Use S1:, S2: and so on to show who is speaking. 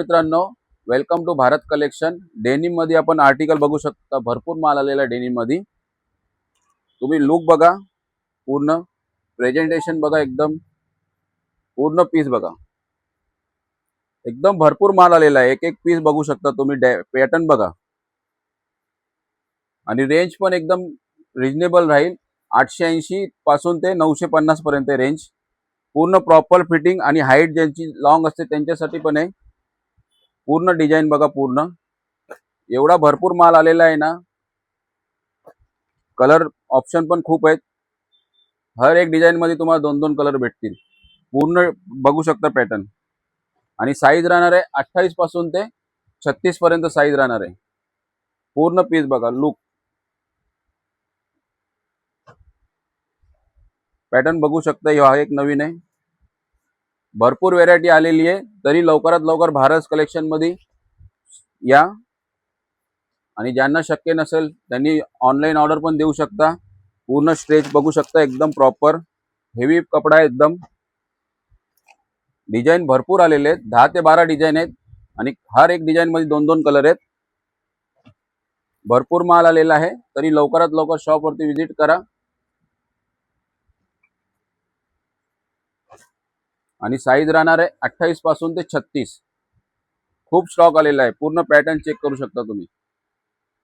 S1: मित्रांनो, welcome to Bharat collection. Denim मध्ये आपण आर्टिकल बघू शकता, भरपूर माल आलेला डेनिम मध्ये। तुम्ही लुक बघा, पूर्ण प्रेझेंटेशन बघा, एकदम पूर्ण पीस बघा, एकदम भरपूर माल आलेला आहे। एक एक पीस बघू शकता तुम्ही, पॅटर्न बघा आणि रेंज पण एकदम रिजनेबल राहील। 880 पासून ते 950 पर्यंत रेंज। पूर्ण प्रॉपर फिटिंग आणि हाईट ज्यांची लॉंग असते त्यांच्यासाठी पण आहे। पूर्ण डिझाइन बघा, पूर्ण एवढा भरपूर माल आलेला आहे ना। कलर ऑप्शन पण खूप आहेत। हर एक डिझाइन मध्ये तुम्हाला दोन दोन कलर भेटतील। पूर्ण बघू शकता पॅटर्न आणि साईज राहणार आहे 28 पासून ते 36 पर्यंत साईज राहणार आहे। पूर्ण पीस बघा, लुक पॅटर्न बघू शकता। हा एक नवीन आहे, भरपूर व्हेरायटी आलेली आहे। तरी लवकरात लवकर भारत कलेक्शन मध्ये या आणि ज्यांना शक्य नसेल त्यांनी ऑनलाइन ऑर्डर पण देऊ शकता। पूर्ण स्ट्रेच बघू शकता, एकदम प्रॉपर हेवी कपडा आहे एकदम। डिझाइन भरपूर आलेले आहेत, 10 ते 12 डिझाइन आहेत आणि हर एक डिझाइन मध्ये दोन दोन कलर आहेत। भरपूर माल आलेला आहे, तरी लवकरात लवकर शॉप वरती विजिट करा आणि साईज राहणार आहे 28 पासून ते 36। खूप स्टॉक आलेला आहे। पूर्ण पॅटर्न चेक करू शकता तुम्ही।